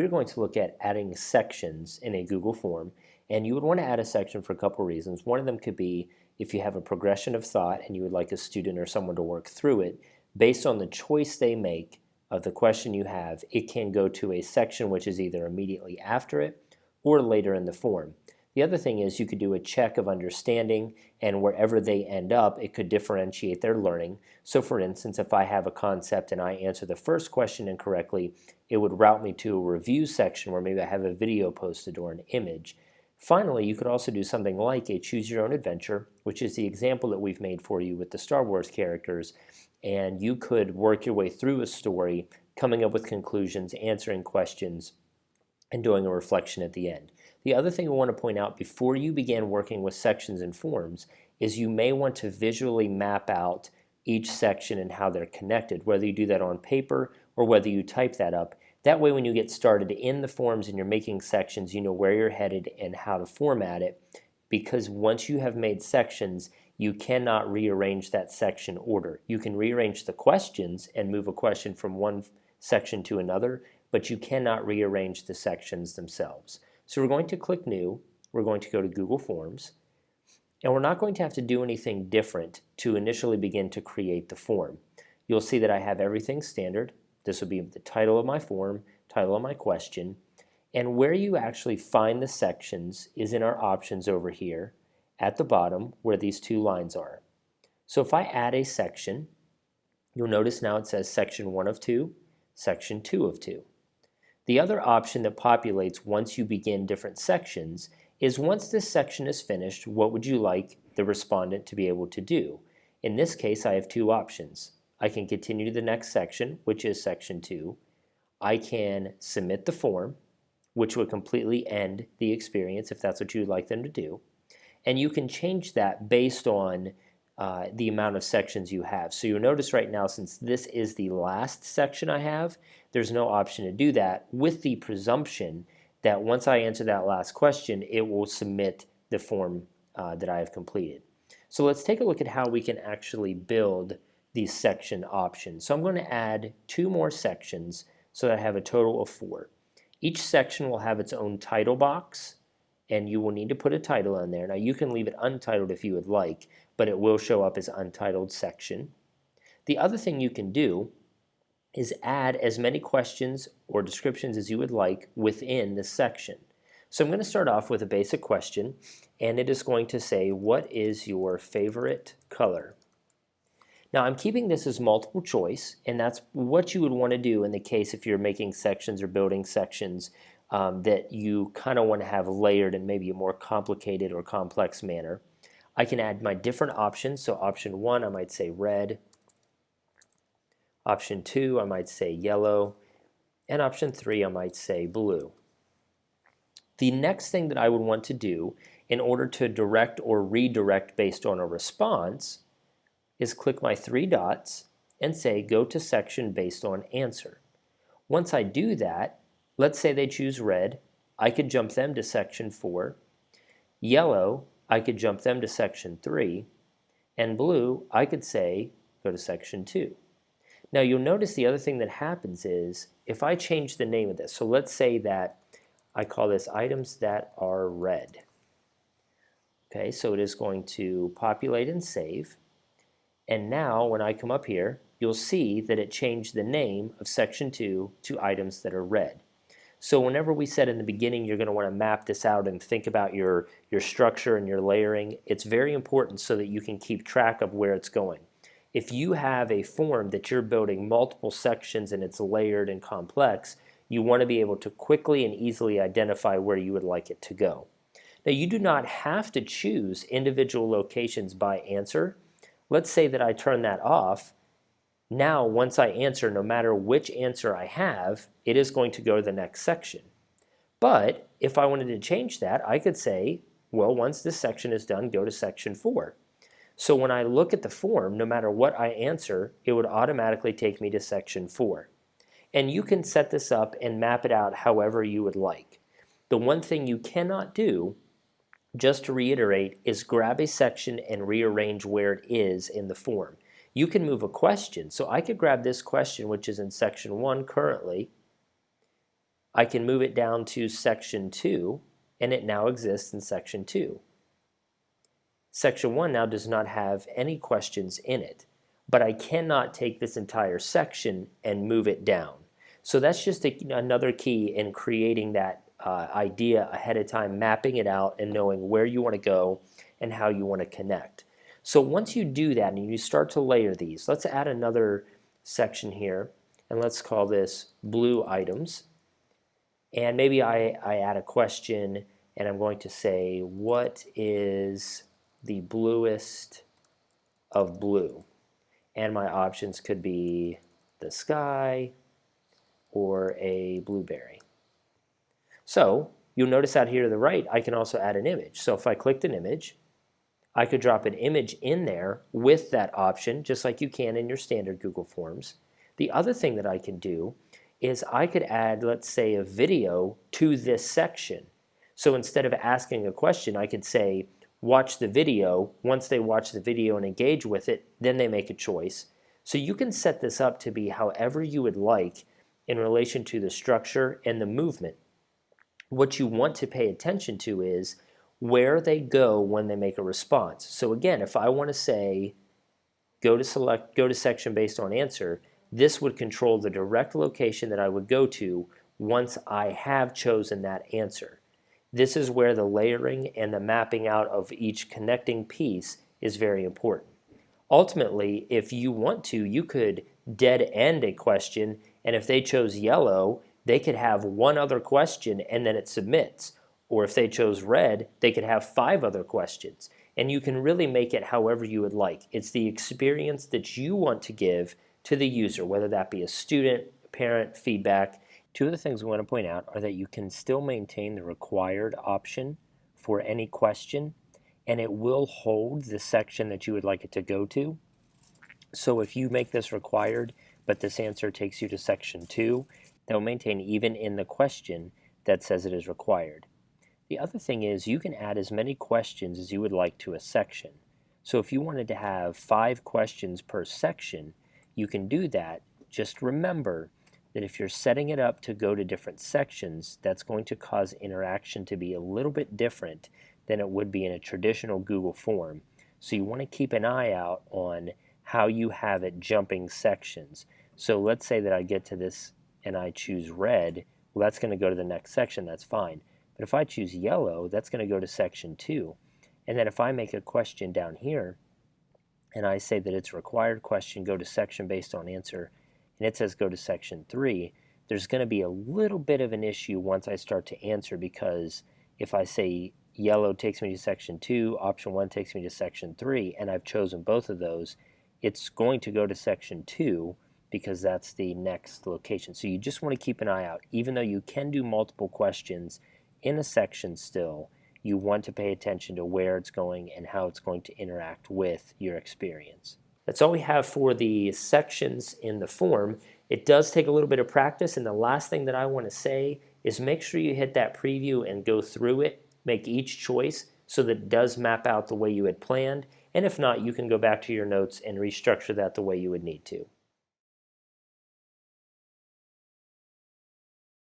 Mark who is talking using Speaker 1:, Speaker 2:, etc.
Speaker 1: we're going to look at adding sections in a Google form. And you would want to add a section for a couple reasons. One of them could be if you have a progression of thought and you would like a student or someone to work through it, based on the choice they make of the question you have, it can go to a section which is either immediately after it or later in the form. The other thing is you could do a check of understanding, and wherever they end up, it could differentiate their learning. So for instance, if I have a concept and I answer the first question incorrectly, it would route me to a review section where maybe I have a video posted or an image. Finally, you could also do something like a choose your own adventure, which is the example that we've made for you with the Star Wars characters, and you could work your way through a story, coming up with conclusions, answering questions, and doing a reflection at the end. The other thing I want to point out before you begin working with sections and forms is you may want to visually map out each section and how they're connected, whether you do that on paper or whether you type that up. That way when you get started in the forms and you're making sections, you know where you're headed and how to format it, because once you have made sections, you cannot rearrange that section order. You can rearrange the questions and move a question from one section to another, but you cannot rearrange the sections themselves. So we're going to click New, we're going to go to Google Forms, and we're not going to have to do anything different to initially begin to create the form. You'll see that I have everything standard. This will be the title of my form, title of my question, and where you actually find the sections is in our options over here at the bottom where these two lines are. So if I add a section, you'll notice now it says section 1 of 2, section 2 of 2. The other option that populates once you begin different sections is once this section is finished, what would you like the respondent to be able to do? In this case, I have two options. I can continue to the next section, which is section 2. I can submit the form, which would completely end the experience if that's what you'd like them to do. And you can change that based on the amount of sections you have. So you'll notice right now, since this is the last section I have, there's no option to do that, with the presumption that once I answer that last question, it will submit the form that I have completed. So let's take a look at how we can actually build these section options. So I'm going to add 2 more sections so that I have a total of 4. Each section will have its own title box, and you will need to put a title in there. Now you can leave it untitled if you would like, but it will show up as untitled section. The other thing you can do is add as many questions or descriptions as you would like within the section. So I'm going to start off with a basic question, and it is going to say, what is your favorite color? Now I'm keeping this as multiple choice, and that's what you would want to do in the case if you're making sections or building sections that you kind of want to have layered in maybe a more complicated or complex manner. I can add my different options. So option 1, I might say red. Option 2, I might say yellow. And option 3, I might say blue. The next thing that I would want to do in order to direct or redirect based on a response is click my 3 dots and say go to section based on answer. Once I do that, let's say they choose red, I could jump them to section 4. Yellow, I could jump them to section 3. And blue, I could say go to section 2. Now you'll notice the other thing that happens is if I change the name of this, so let's say that I call this items that are red. Okay, so it is going to populate and save. And now when I come up here, you'll see that it changed the name of section 2 to items that are red. So whenever we said in the beginning you're going to want to map this out and think about your structure and your layering, it's very important so that you can keep track of where it's going. If you have a form that you're building multiple sections and it's layered and complex, you want to be able to quickly and easily identify where you would like it to go. Now you do not have to choose individual locations by answer. Let's say that I turn that off. Now once I answer, no matter which answer I have, it is going to go to the next section. But if I wanted to change that, I could say, well, once this section is done, go to section 4. So when I look at the form, no matter what I answer, it would automatically take me to section 4. And you can set this up and map it out however you would like. The one thing you cannot do, just to reiterate, is grab a section and rearrange where it is in the form. You can move a question. So I could grab this question, which is in section 1 currently, I can move it down to section 2, and it now exists in section 2. Section 1 now does not have any questions in it, but I cannot take this entire section and move it down. So that's just another key in creating that idea ahead of time, mapping it out and knowing where you want to go and how you want to connect. So once you do that and you start to layer these, let's add another section here, and let's call this blue items. And maybe I add a question, and I'm going to say, what is the bluest of blue? And my options could be the sky or a blueberry. So you'll notice out here to the right, I can also add an image. So if I clicked an image, I could drop an image in there with that option, just like you can in your standard Google Forms. The other thing that I can do is I could add, let's say, a video to this section. So instead of asking a question, I could say, watch the video. Once they watch the video and engage with it, then they make a choice. So you can set this up to be however you would like in relation to the structure and the movement. What you want to pay attention to is where they go when they make a response. So again, if I want to say go to section based on answer, this would control the direct location that I would go to once I have chosen that answer. This is where the layering and the mapping out of each connecting piece is very important. Ultimately, if you want to, you could dead end a question, and if they chose yellow, they could have one other question and then it submits. Or if they chose red, they could have 5 other questions. And you can really make it however you would like. It's the experience that you want to give to the user, whether that be a student, parent, feedback. Two of the things we want to point out are that you can still maintain the required option for any question, and it will hold the section that you would like it to go to. So if you make this required, but this answer takes you to section 2, they'll maintain even in the question that says it is required. The other thing is you can add as many questions as you would like to a section. So if you wanted to have 5 questions per section, you can do that. Just remember that if you're setting it up to go to different sections, that's going to cause interaction to be a little bit different than it would be in a traditional Google form. So you want to keep an eye out on how you have it jumping sections. So let's say that I get to this and I choose red, well, that's going to go to the next section, that's fine. But if I choose yellow, that's going to go to section 2. And then if I make a question down here, and I say that it's a required question, go to section based on answer, and it says go to section 3, there's going to be a little bit of an issue once I start to answer, because if I say yellow takes me to section 2, option 1 takes me to section 3, and I've chosen both of those, it's going to go to section 2 because that's the next location. So you just want to keep an eye out. Even though you can do multiple questions in a section still, you want to pay attention to where it's going and how it's going to interact with your experience. That's all we have for the sections in the form. It does take a little bit of practice, and the last thing that I want to say is make sure you hit that preview and go through it, make each choice so that it does map out the way you had planned, and if not, you can go back to your notes and restructure that the way you would need to.